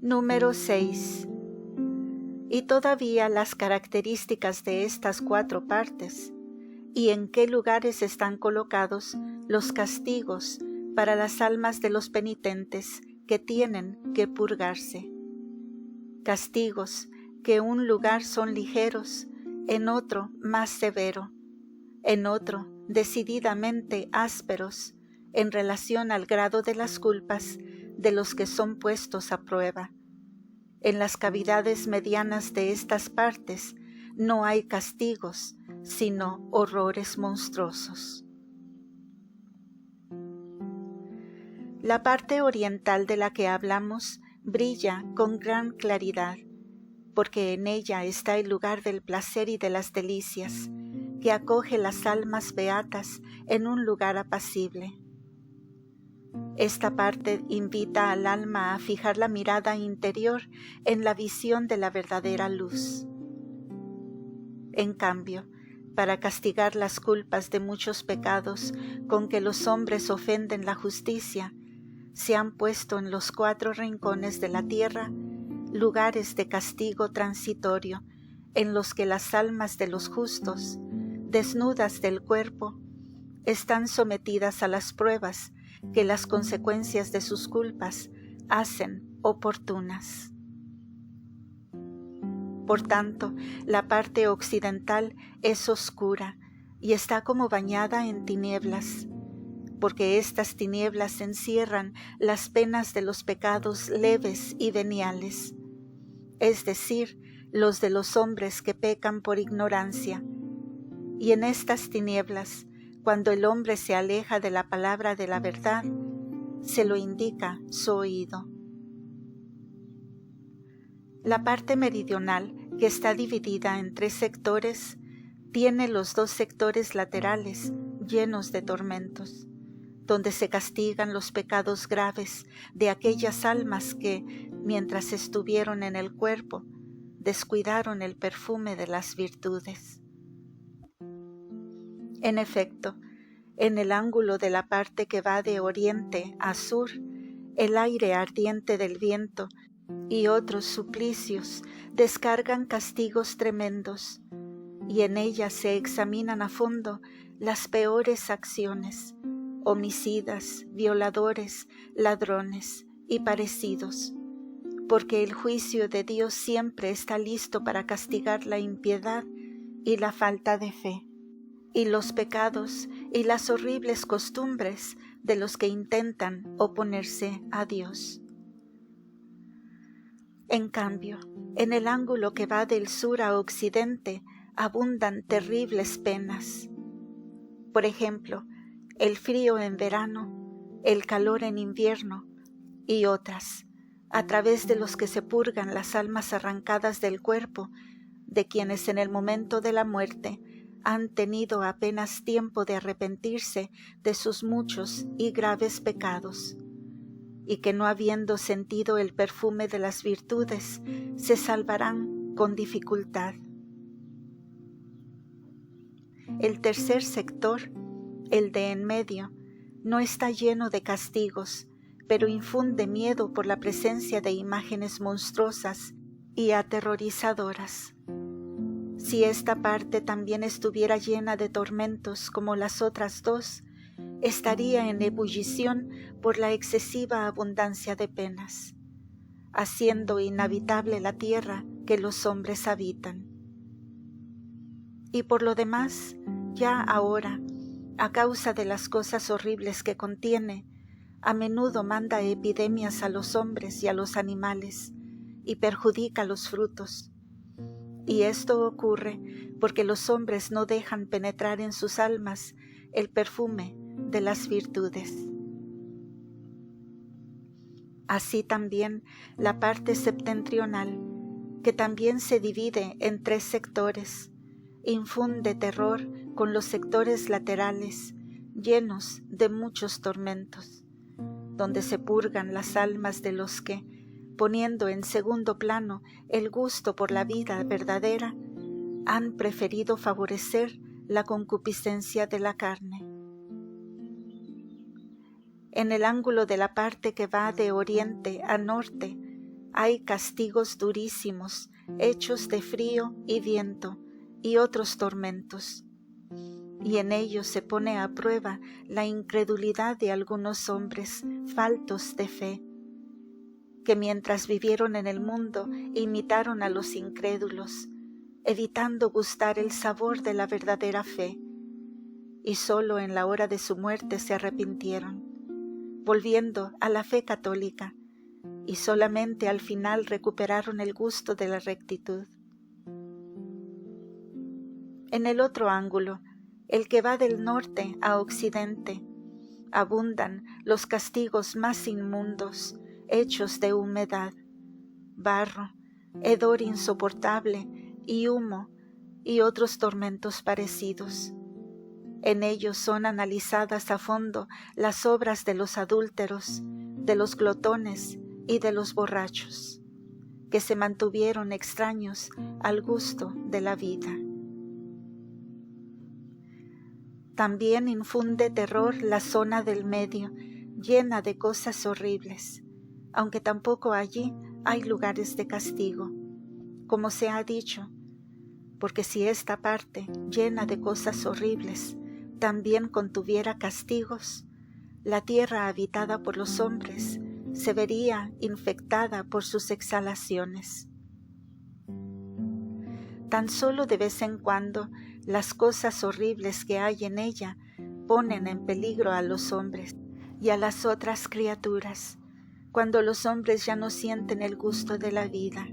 Número 6. Y todavía las características de estas 4 partes, y en qué lugares están colocados los castigos para las almas de los penitentes que tienen que purgarse. Castigos que en un lugar son ligeros, en otro más severo, en otro decididamente ásperos en relación al grado de las culpas de los que son puestos a prueba. En las cavidades medianas de estas partes no hay castigos, sino horrores monstruosos. La parte oriental de la que hablamos brilla con gran claridad, porque en ella está el lugar del placer y de las delicias, que acoge las almas beatas en un lugar apacible. Esta parte invita al alma a fijar la mirada interior en la visión de la verdadera luz. En cambio, para castigar las culpas de muchos pecados con que los hombres ofenden la justicia, se han puesto en los 4 rincones de la tierra lugares de castigo transitorio en los que las almas de los justos, desnudas del cuerpo, están sometidas a las pruebas que las consecuencias de sus culpas hacen oportunas. Por tanto, la parte occidental es oscura y está como bañada en tinieblas, porque estas tinieblas encierran las penas de los pecados leves y veniales, es decir, los de los hombres que pecan por ignorancia. Y en estas tinieblas, cuando el hombre se aleja de la palabra de la verdad, se lo indica su oído. La parte meridional, que está dividida en 3 sectores, tiene los 2 sectores laterales llenos de tormentos, donde se castigan los pecados graves de aquellas almas que, mientras estuvieron en el cuerpo, descuidaron el perfume de las virtudes. En efecto, en el ángulo de la parte que va de oriente a sur, el aire ardiente del viento y otros suplicios descargan castigos tremendos, y en ella se examinan a fondo las peores acciones, homicidas, violadores, ladrones y parecidos, porque el juicio de Dios siempre está listo para castigar la impiedad y la falta de fe, y los pecados y las horribles costumbres de los que intentan oponerse a Dios. En cambio, en el ángulo que va del sur a occidente abundan terribles penas. Por ejemplo, el frío en verano, el calor en invierno y otras, a través de los que se purgan las almas arrancadas del cuerpo, de quienes en el momento de la muerte han tenido apenas tiempo de arrepentirse de sus muchos y graves pecados, y que no habiendo sentido el perfume de las virtudes, se salvarán con dificultad. El tercer sector, el de en medio, no está lleno de castigos, pero infunde miedo por la presencia de imágenes monstruosas y aterrorizadoras. Si esta parte también estuviera llena de tormentos como las otras 2, estaría en ebullición por la excesiva abundancia de penas, haciendo inhabitable la tierra que los hombres habitan. Y por lo demás, ya ahora, a causa de las cosas horribles que contiene, a menudo manda epidemias a los hombres y a los animales, y perjudica los frutos. Y esto ocurre porque los hombres no dejan penetrar en sus almas el perfume de las virtudes. Así también la parte septentrional, que también se divide en 3 sectores, infunde terror con los sectores laterales llenos de muchos tormentos, donde se purgan las almas de los que, poniendo en segundo plano el gusto por la vida verdadera, han preferido favorecer la concupiscencia de la carne. En el ángulo de la parte que va de oriente a norte hay castigos durísimos, hechos de frío y viento, y otros tormentos. Y en ellos se pone a prueba la incredulidad de algunos hombres faltos de fe, que mientras vivieron en el mundo imitaron a los incrédulos, evitando gustar el sabor de la verdadera fe, y solo en la hora de su muerte se arrepintieron, volviendo a la fe católica, y solamente al final recuperaron el gusto de la rectitud. En el otro ángulo, el que va del norte a occidente, abundan los castigos más inmundos, hechos de humedad, barro, hedor insoportable y humo, y otros tormentos parecidos. En ellos son analizadas a fondo las obras de los adúlteros, de los glotones y de los borrachos, que se mantuvieron extraños al gusto de la vida. También infunde terror la zona del medio, llena de cosas horribles, aunque tampoco allí hay lugares de castigo, como se ha dicho, porque si esta parte, llena de cosas horribles, también contuviera castigos, la tierra habitada por los hombres se vería infectada por sus exhalaciones. Tan solo de vez en cuando las cosas horribles que hay en ella ponen en peligro a los hombres y a las otras criaturas, cuando los hombres ya no sienten el gusto de la vida.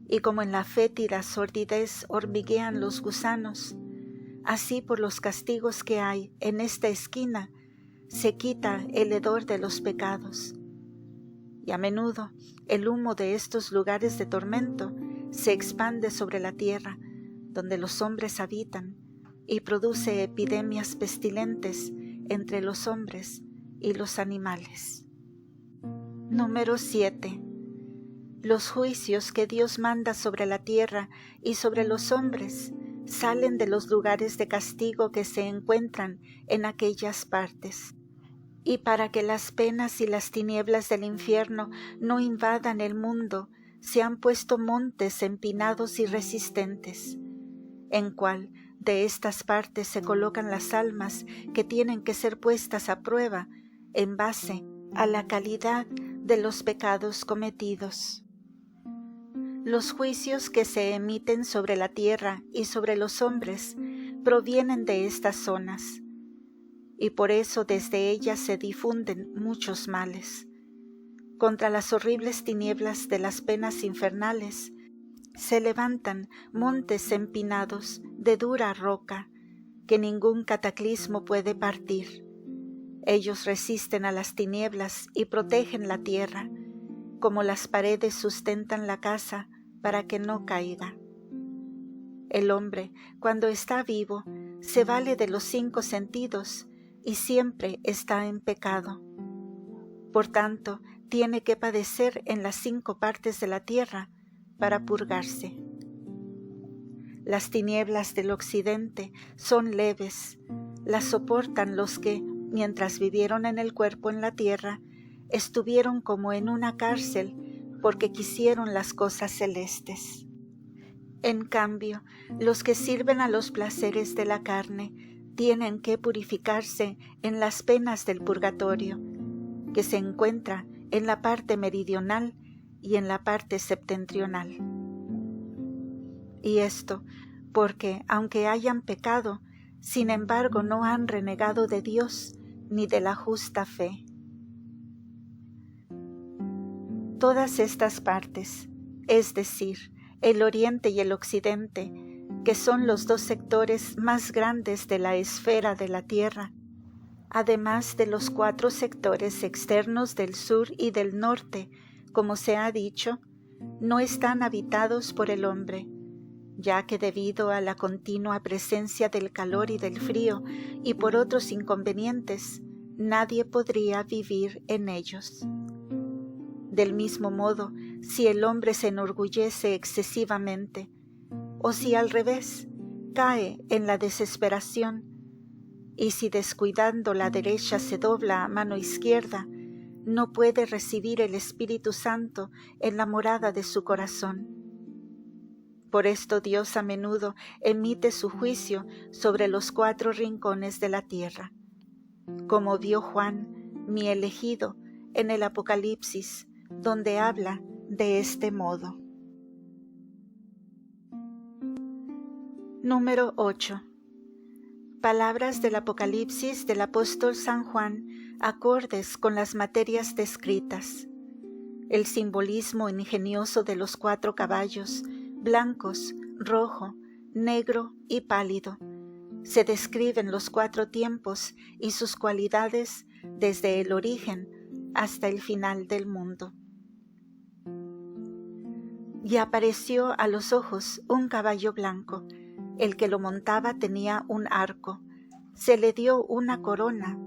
Y como en la fétida sordidez hormiguean los gusanos, así por los castigos que hay en esta esquina se quita el hedor de los pecados. Y a menudo el humo de estos lugares de tormento se expande sobre la tierra donde los hombres habitan y produce epidemias pestilentes entre los hombres y los animales. Número 7. Los juicios que Dios manda sobre la tierra y sobre los hombres salen de los lugares de castigo que se encuentran en aquellas partes. Y para que las penas y las tinieblas del infierno no invadan el mundo, se han puesto montes empinados y resistentes, en cual de estas partes se colocan las almas que tienen que ser puestas a prueba en base a la calidad de los pecados cometidos. Los juicios que se emiten sobre la tierra y sobre los hombres provienen de estas zonas, y por eso desde ellas se difunden muchos males. Contra las horribles tinieblas de las penas infernales se levantan montes empinados de dura roca que ningún cataclismo puede partir. Ellos resisten a las tinieblas y protegen la tierra, como las paredes sustentan la casa para que no caiga. El hombre, cuando está vivo, se vale de los 5 sentidos y siempre está en pecado. Por tanto, tiene que padecer en las 5 partes de la tierra para purgarse. Las tinieblas del occidente son leves, las soportan los que, mientras vivieron en el cuerpo en la tierra, estuvieron como en una cárcel porque quisieron las cosas celestes. En cambio, los que sirven a los placeres de la carne tienen que purificarse en las penas del purgatorio, que se encuentra en la parte meridional y en la parte septentrional. Y esto porque, aunque hayan pecado, sin embargo no han renegado de Dios ni de la justa fe. Todas estas partes, es decir, el oriente y el occidente, que son los 2 sectores más grandes de la esfera de la tierra, además de los 4 sectores externos del sur y del norte, como se ha dicho, no están habitados por el hombre, ya que debido a la continua presencia del calor y del frío y por otros inconvenientes, nadie podría vivir en ellos. Del mismo modo, si el hombre se enorgullece excesivamente, o si al revés, cae en la desesperación, y si descuidando la derecha se dobla a mano izquierda, no puede recibir el Espíritu Santo en la morada de su corazón. Por esto Dios a menudo emite su juicio sobre los 4 rincones de la tierra, como vio Juan, mi elegido, en el Apocalipsis, donde habla de este modo. Número 8. Palabras del Apocalipsis del apóstol San Juan, acordes con las materias descritas. El simbolismo ingenioso de los 4 caballos, blancos, rojo, negro y pálido. Se describen los 4 tiempos y sus cualidades desde el origen hasta el final del mundo. Y apareció a los ojos un caballo blanco. El que lo montaba tenía un arco, se le dio una corona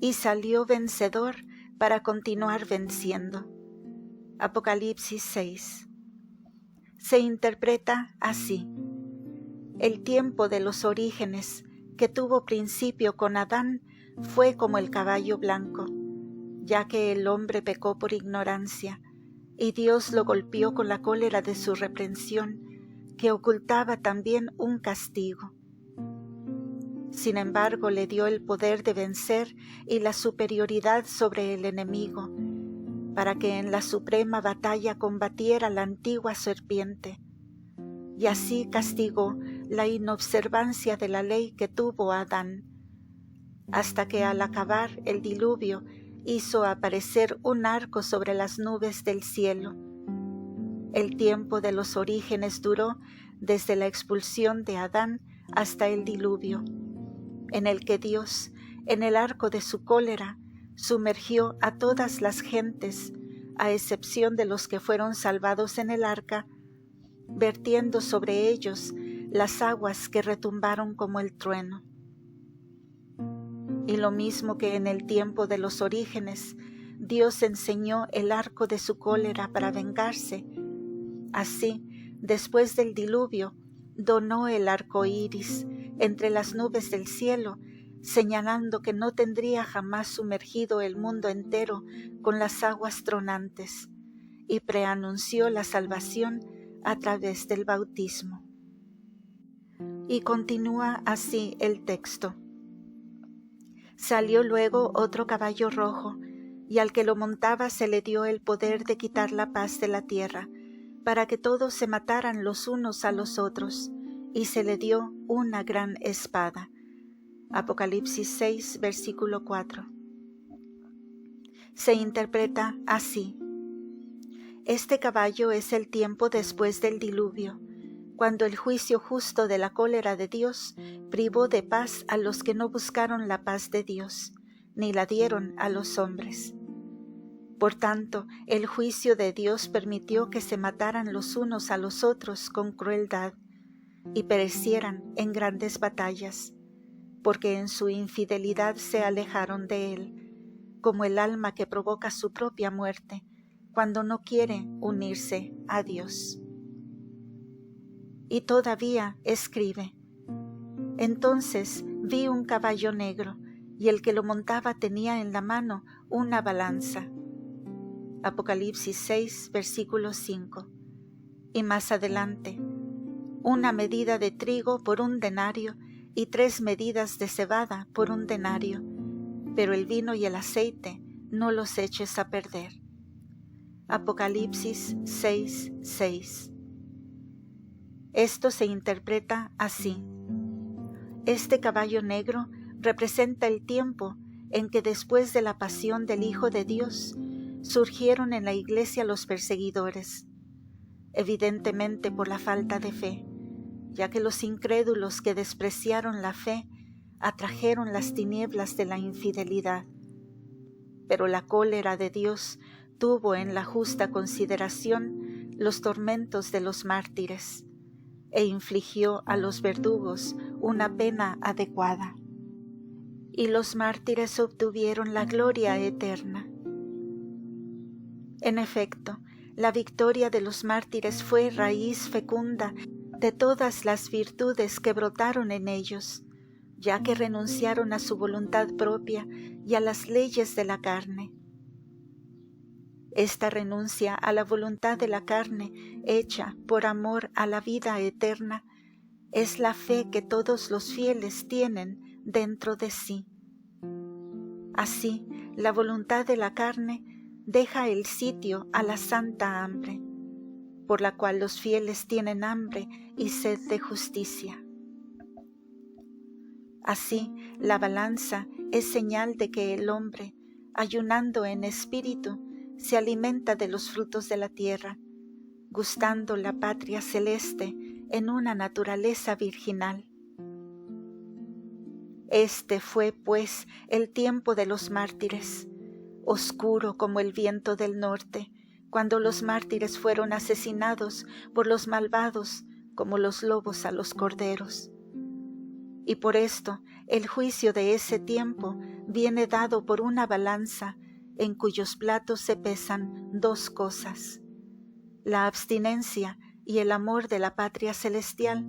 y salió vencedor para continuar venciendo. Apocalipsis 6. Se interpreta así: el tiempo de los orígenes, que tuvo principio con Adán, fue como el caballo blanco, ya que el hombre pecó por ignorancia, y Dios lo golpeó con la cólera de su reprensión, que ocultaba también un castigo. Sin embargo, le dio el poder de vencer y la superioridad sobre el enemigo, para que en la suprema batalla combatiera la antigua serpiente, y así castigó la inobservancia de la ley que tuvo Adán, hasta que al acabar el diluvio hizo aparecer un arco sobre las nubes del cielo. El tiempo de los orígenes duró desde la expulsión de Adán hasta el diluvio, en el que Dios, en el arco de su cólera, sumergió a todas las gentes, a excepción de los que fueron salvados en el arca, vertiendo sobre ellos las aguas que retumbaron como el trueno. Y lo mismo que en el tiempo de los orígenes, Dios enseñó el arco de su cólera para vengarse. Así, después del diluvio, donó el arco iris entre las nubes del cielo, señalando que no tendría jamás sumergido el mundo entero con las aguas tronantes, y preanunció la salvación a través del bautismo. Y continúa así el texto. Salió luego otro caballo rojo, y al que lo montaba se le dio el poder de quitar la paz de la tierra, para que todos se mataran los unos a los otros, y se le dio una gran espada. Apocalipsis 6, versículo 4. Se interpreta así: este caballo es el tiempo después del diluvio, cuando el juicio justo de la cólera de Dios privó de paz a los que no buscaron la paz de Dios, ni la dieron a los hombres. Por tanto, el juicio de Dios permitió que se mataran los unos a los otros con crueldad y perecieran en grandes batallas, porque en su infidelidad se alejaron de Él, como el alma que provoca su propia muerte cuando no quiere unirse a Dios. Y todavía escribe: entonces vi un caballo negro, y el que lo montaba tenía en la mano una balanza. Apocalipsis 6, versículo 5. Y más adelante: una medida de trigo por 1 denario y 3 medidas de cebada por 1 denario, pero el vino y el aceite no los eches a perder. Apocalipsis 6, 6. Esto se interpreta así: este caballo negro representa el tiempo en que después de la pasión del Hijo de Dios surgieron en la iglesia los perseguidores, evidentemente por la falta de fe, ya que los incrédulos que despreciaron la fe atrajeron las tinieblas de la infidelidad. Pero la cólera de Dios tuvo en la justa consideración los tormentos de los mártires, e infligió a los verdugos una pena adecuada. Y los mártires obtuvieron la gloria eterna. En efecto, la victoria de los mártires fue raíz fecunda de todas las virtudes que brotaron en ellos, ya que renunciaron a su voluntad propia y a las leyes de la carne, Esta renuncia a la voluntad de la carne, hecha por amor a la vida eterna, es la fe que todos los fieles tienen dentro de sí. Así, la voluntad de la carne deja el sitio a la santa hambre, por la cual los fieles tienen hambre y sed de justicia. Así, la balanza es señal de que el hombre, ayunando en espíritu, se alimenta de los frutos de la tierra, gustando la patria celeste en una naturaleza virginal. Este fue, pues, el tiempo de los mártires, oscuro como el viento del norte, cuando los mártires fueron asesinados por los malvados como los lobos a los corderos. Y por esto el juicio de ese tiempo viene dado por una balanza en cuyos platos se pesan dos cosas: la abstinencia y el amor de la patria celestial,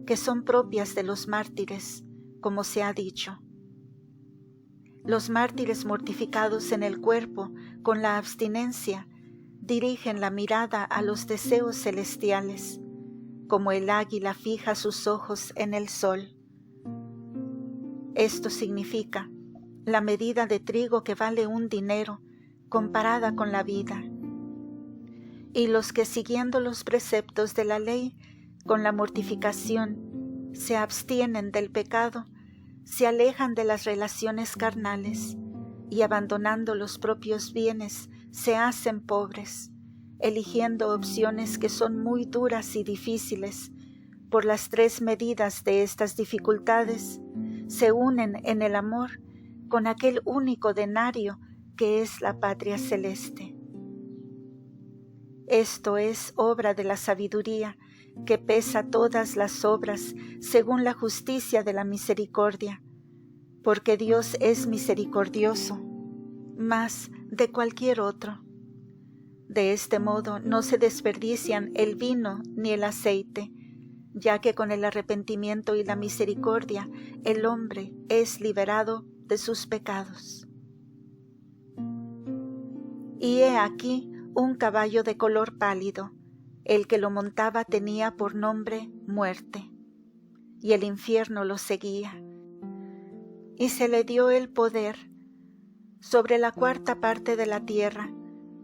que son propias de los mártires, como se ha dicho. Los mártires mortificados en el cuerpo con la abstinencia dirigen la mirada a los deseos celestiales, como el águila fija sus ojos en el sol. Esto significa la medida de trigo que vale un dinero comparada con la vida. Y los que, siguiendo los preceptos de la ley, con la mortificación, se abstienen del pecado, se alejan de las relaciones carnales y, abandonando los propios bienes, se hacen pobres, eligiendo opciones que son muy duras y difíciles. Por las tres medidas de estas dificultades, se unen en el amor con aquel único denario que es la patria celeste. Esto es obra de la sabiduría, que pesa todas las obras según la justicia de la misericordia, porque Dios es misericordioso, más de cualquier otro. De este modo no se desperdician el vino ni el aceite, ya que con el arrepentimiento y la misericordia el hombre es liberado de sus pecados. Y he aquí un caballo de color pálido. El que lo montaba tenía por nombre Muerte, y el infierno lo seguía. Y se le dio el poder sobre la cuarta parte de la tierra,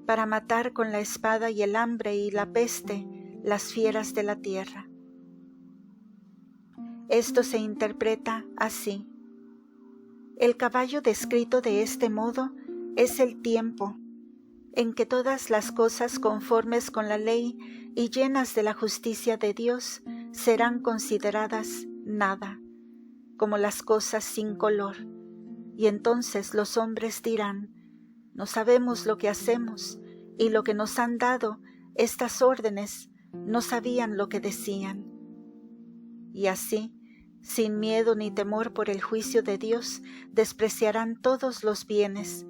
para matar con la espada y el hambre y la peste las fieras de la tierra. Esto se interpreta así: el caballo descrito de este modo es el tiempo en que todas las cosas conformes con la ley y llenas de la justicia de Dios serán consideradas nada, como las cosas sin color, y entonces los hombres dirán: no sabemos lo que hacemos, y lo que nos han dado estas órdenes no sabían lo que decían. Y así, sin miedo ni temor por el juicio de Dios, despreciarán todos los bienes,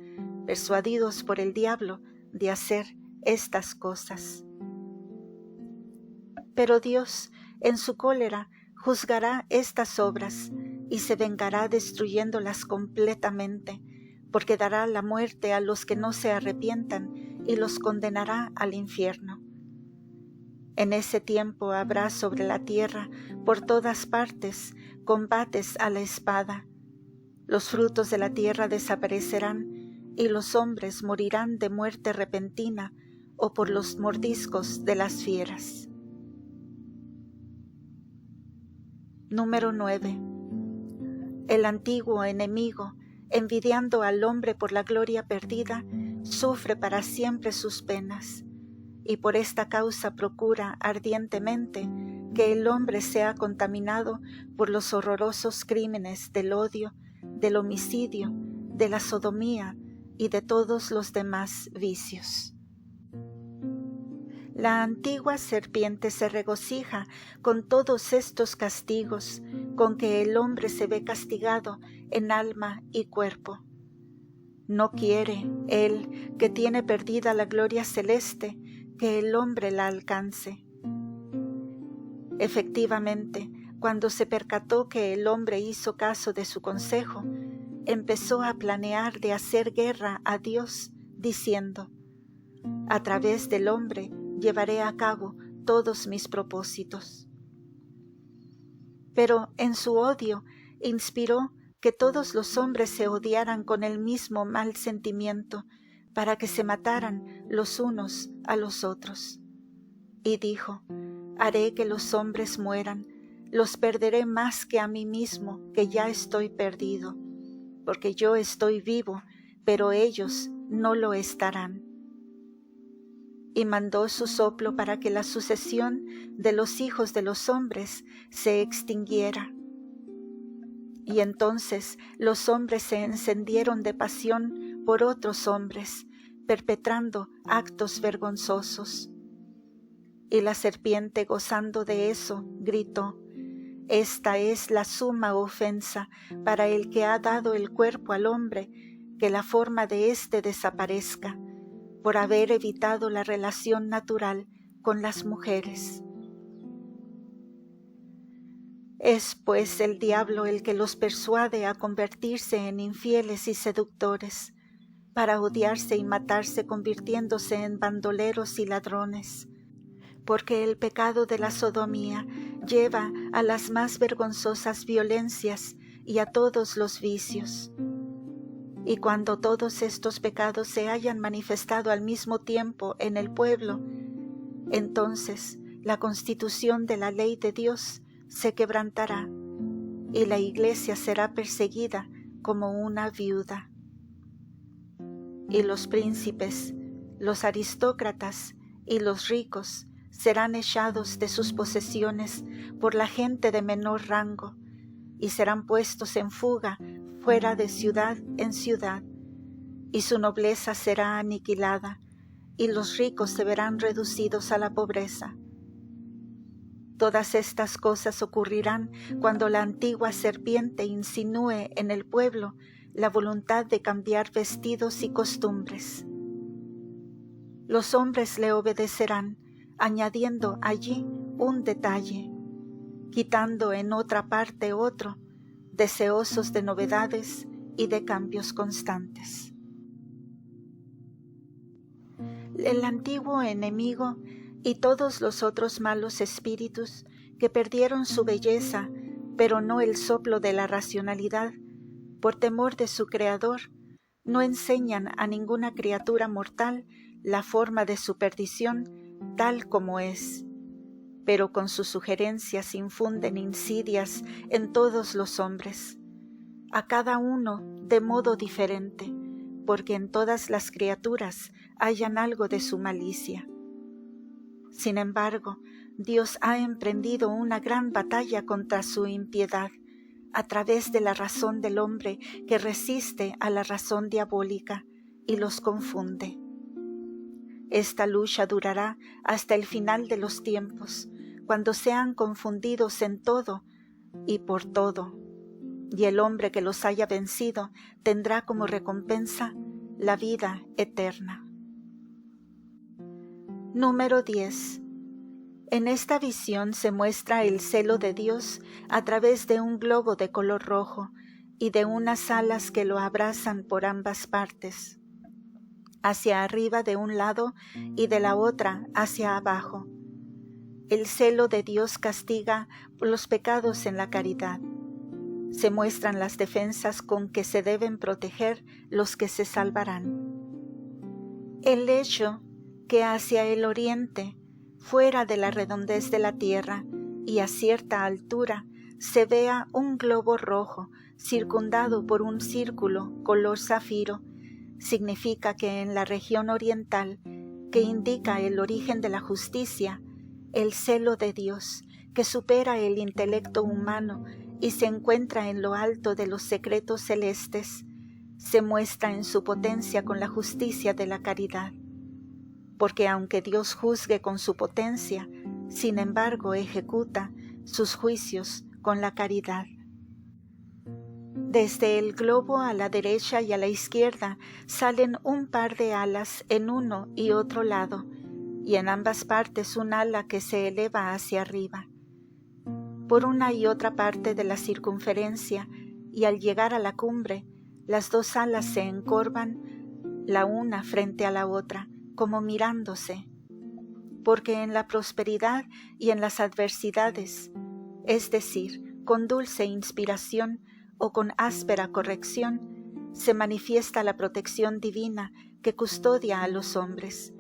persuadidos por el diablo de hacer estas cosas. Pero Dios, en su cólera, juzgará estas obras y se vengará destruyéndolas completamente, porque dará la muerte a los que no se arrepientan y los condenará al infierno. En ese tiempo habrá sobre la tierra por todas partes combates a la espada. Los frutos de la tierra desaparecerán y los hombres morirán de muerte repentina o por los mordiscos de las fieras. Número 9. El antiguo enemigo, envidiando al hombre por la gloria perdida, sufre para siempre sus penas, y por esta causa procura ardientemente que el hombre sea contaminado por los horrorosos crímenes del odio, del homicidio, de la sodomía y de todos los demás vicios. La antigua serpiente se regocija con todos estos castigos con que el hombre se ve castigado en alma y cuerpo. No quiere, él, que tiene perdida la gloria celeste, que el hombre la alcance. Efectivamente, cuando se percató que el hombre hizo caso de su consejo, empezó a planear de hacer guerra a Dios, diciendo: a través del hombre llevaré a cabo todos mis propósitos. Pero en su odio inspiró que todos los hombres se odiaran con el mismo mal sentimiento, para que se mataran los unos a los otros. Y dijo: haré que los hombres mueran, los perderé más que a mí mismo, que ya estoy perdido, porque yo estoy vivo, pero ellos no lo estarán. Y mandó su soplo para que la sucesión de los hijos de los hombres se extinguiera. Y entonces los hombres se encendieron de pasión por otros hombres, perpetrando actos vergonzosos. Y la serpiente, gozando de eso, gritó: esta es la suma ofensa para el que ha dado el cuerpo al hombre, que la forma de éste desaparezca, por haber evitado la relación natural con las mujeres. Es pues el diablo el que los persuade a convertirse en infieles y seductores, para odiarse y matarse, convirtiéndose en bandoleros y ladrones, porque el pecado de la sodomía lleva a las más vergonzosas violencias y a todos los vicios. Y cuando todos estos pecados se hayan manifestado al mismo tiempo en el pueblo, entonces la constitución de la ley de Dios se quebrantará, y la iglesia será perseguida como una viuda. Y los príncipes, los aristócratas y los ricos serán echados de sus posesiones por la gente de menor rango, y serán puestos en fuga fuera de ciudad en ciudad, y su nobleza será aniquilada, y los ricos se verán reducidos a la pobreza. Todas estas cosas ocurrirán cuando la antigua serpiente insinúe en el pueblo la voluntad de cambiar vestidos y costumbres. Los hombres le obedecerán, añadiendo allí un detalle, quitando en otra parte otro, deseosos de novedades y de cambios constantes. El antiguo enemigo y todos los otros malos espíritus que perdieron su belleza, pero no el soplo de la racionalidad, por temor de su Creador, no enseñan a ninguna criatura mortal la forma de su perdición tal como es, pero con sus sugerencias infunden insidias en todos los hombres, a cada uno de modo diferente, porque en todas las criaturas hallan algo de su malicia. Sin embargo, Dios ha emprendido una gran batalla contra su impiedad, a través de la razón del hombre que resiste a la razón diabólica y los confunde. Esta lucha durará hasta el final de los tiempos, cuando sean confundidos en todo y por todo, y el hombre que los haya vencido tendrá como recompensa la vida eterna. Número 10. En esta visión se muestra el celo de Dios a través de un globo de color rojo y de unas alas que lo abrazan por ambas partes, hacia arriba de un lado y de la otra hacia abajo. El celo de Dios castiga los pecados en la caridad. Se muestran las defensas con que se deben proteger los que se salvarán. El hecho que hacia el oriente, fuera de la redondez de la tierra y a cierta altura, se vea un globo rojo circundado por un círculo color zafiro, significa que en la región oriental, que indica el origen de la justicia, el celo de Dios, que supera el intelecto humano y se encuentra en lo alto de los secretos celestes, se muestra en su potencia con la justicia de la caridad. Porque aunque Dios juzgue con su potencia, sin embargo ejecuta sus juicios con la caridad. Desde el globo a la derecha y a la izquierda salen un par de alas en uno y otro lado, y en ambas partes un ala que se eleva hacia arriba. Por una y otra parte de la circunferencia, y al llegar a la cumbre, las dos alas se encorvan, la una frente a la otra, como mirándose, porque en la prosperidad y en las adversidades, es decir, con dulce inspiración o con áspera corrección, se manifiesta la protección divina que custodia a los hombres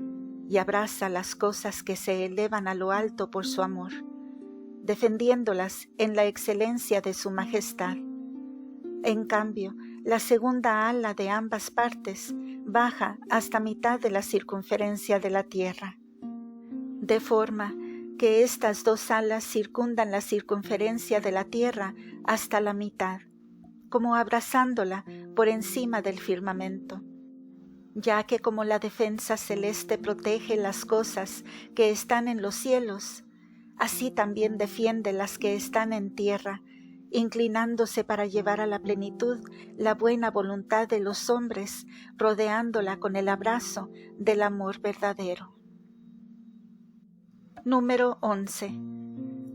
y abraza las cosas que se elevan a lo alto por su amor, defendiéndolas en la excelencia de su majestad. En cambio, la segunda ala de ambas partes baja hasta mitad de la circunferencia de la tierra, de forma que estas dos alas circundan la circunferencia de la tierra hasta la mitad, como abrazándola por encima del firmamento, ya que como la defensa celeste protege las cosas que están en los cielos, así también defiende las que están en tierra, inclinándose para llevar a la plenitud la buena voluntad de los hombres, rodeándola con el abrazo del amor verdadero. Número 11.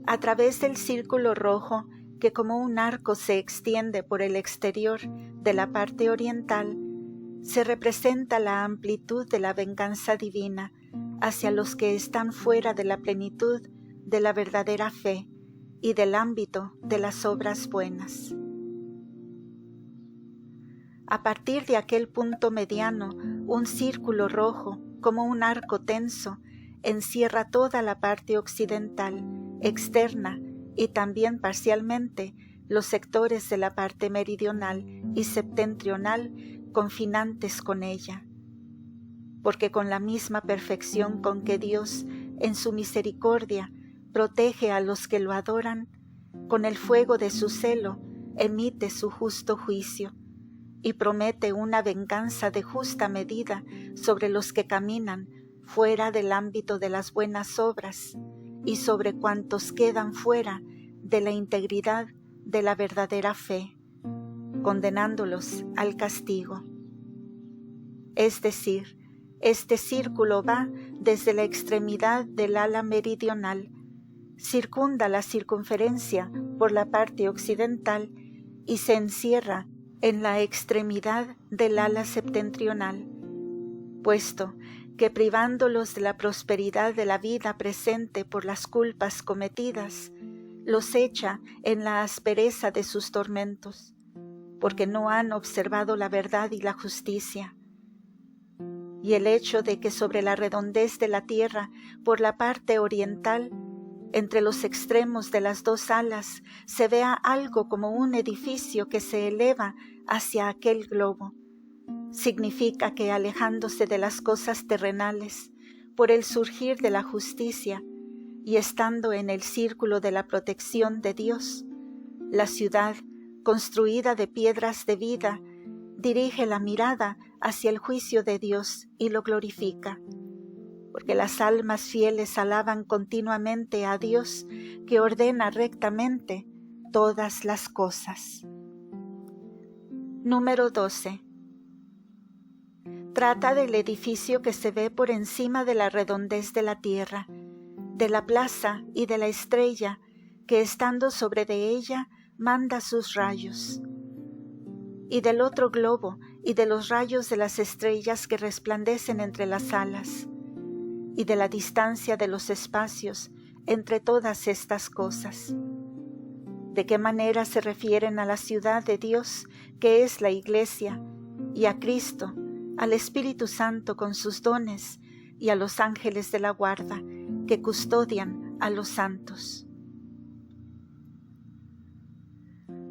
A través del círculo rojo, que como un arco se extiende por el exterior de la parte oriental, se representa la amplitud de la venganza divina hacia los que están fuera de la plenitud de la verdadera fe y del ámbito de las obras buenas. A partir de aquel punto mediano, un círculo rojo, como un arco tenso, encierra toda la parte occidental, externa y también parcialmente los sectores de la parte meridional y septentrional confinantes con ella. Porque con la misma perfección con que Dios, en su misericordia, protege a los que lo adoran, con el fuego de su celo emite su justo juicio y promete una venganza de justa medida sobre los que caminan fuera del ámbito de las buenas obras y sobre cuantos quedan fuera de la integridad de la verdadera fe, condenándolos al castigo. Es decir, este círculo va desde la extremidad del ala meridional, circunda la circunferencia por la parte occidental y se encierra en la extremidad del ala septentrional, puesto que privándolos de la prosperidad de la vida presente por las culpas cometidas, los echa en la aspereza de sus tormentos, porque no han observado la verdad y la justicia. Y el hecho de que sobre la redondez de la tierra, por la parte oriental, entre los extremos de las dos alas, se vea algo como un edificio que se eleva hacia aquel globo, significa que alejándose de las cosas terrenales, por el surgir de la justicia, y estando en el círculo de la protección de Dios, la ciudad, construida de piedras de vida, dirige la mirada hacia el juicio de Dios y lo glorifica, porque las almas fieles alaban continuamente a Dios que ordena rectamente todas las cosas. Número 12. Trata del edificio que se ve por encima de la redondez de la tierra, de la plaza y de la estrella que estando sobre de ella manda sus rayos, y del otro globo y de los rayos de las estrellas que resplandecen entre las alas, y de la distancia de los espacios entre todas estas cosas. ¿De qué manera se refieren a la ciudad de Dios, que es la Iglesia, y a Cristo, al Espíritu Santo con sus dones, y a los ángeles de la guarda, que custodian a los santos?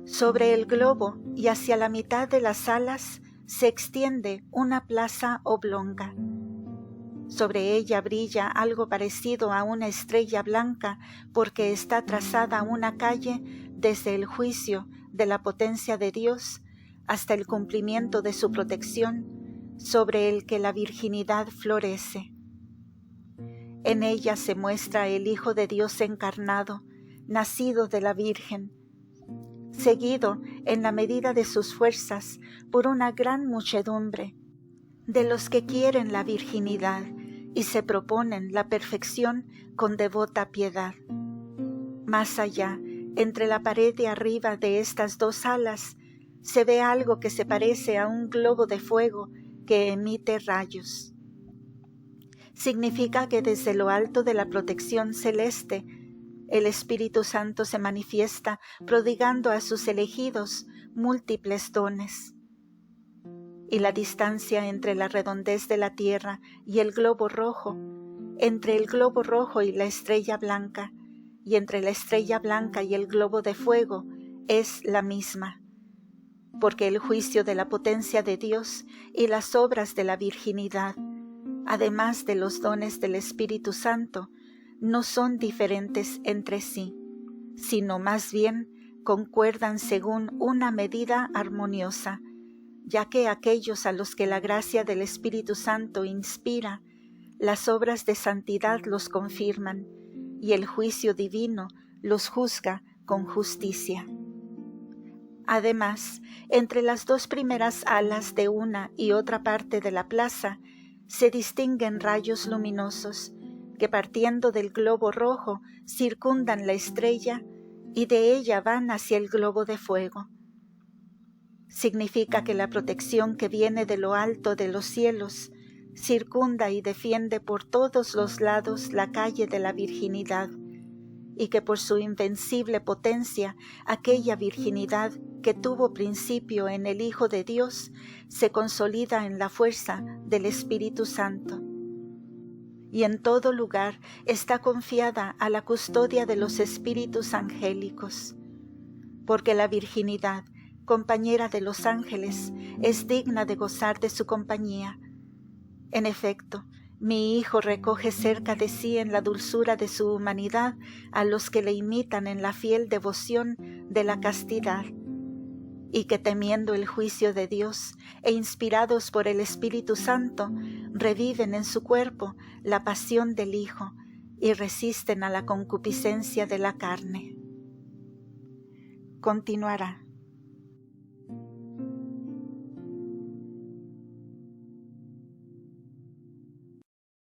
Sobre el globo y hacia la mitad de las alas se extiende una plaza oblonga. Sobre ella brilla algo parecido a una estrella blanca porque está trazada una calle desde el juicio de la potencia de Dios hasta el cumplimiento de su protección, sobre el que la virginidad florece. En ella se muestra el Hijo de Dios encarnado, nacido de la Virgen, seguido en la medida de sus fuerzas por una gran muchedumbre de los que quieren la virginidad y se proponen la perfección con devota piedad. Más allá, entre la pared de arriba de estas dos alas, se ve algo que se parece a un globo de fuego que emite rayos. significa que desde lo alto de la protección celeste, el Espíritu Santo se manifiesta prodigando a sus elegidos múltiples dones. Y la distancia entre la redondez de la tierra y el globo rojo, entre el globo rojo y la estrella blanca, y entre la estrella blanca y el globo de fuego, es la misma, porque el juicio de la potencia de Dios y las obras de la virginidad, además de los dones del Espíritu Santo, no son diferentes entre sí, sino más bien concuerdan según una medida armoniosa, ya que aquellos a los que la gracia del Espíritu Santo inspira, las obras de santidad los confirman, y el juicio divino los juzga con justicia. Además, entre las dos primeras alas de una y otra parte de la plaza, se distinguen rayos luminosos, que partiendo del globo rojo circundan la estrella y de ella van hacia el globo de fuego. Significa que la protección que viene de lo alto de los cielos circunda y defiende por todos los lados la calle de la virginidad, y que por su invencible potencia aquella virginidad que tuvo principio en el Hijo de Dios se consolida en la fuerza del Espíritu Santo. Y en todo lugar está confiada a la custodia de los espíritus angélicos, porque la virginidad, compañera de los ángeles, es digna de gozar de su compañía. En efecto, mi Hijo recoge cerca de sí en la dulzura de su humanidad a los que le imitan en la fiel devoción de la castidad, y que temiendo el juicio de Dios e inspirados por el Espíritu Santo, reviven en su cuerpo la pasión del Hijo y resisten a la concupiscencia de la carne. Continuará.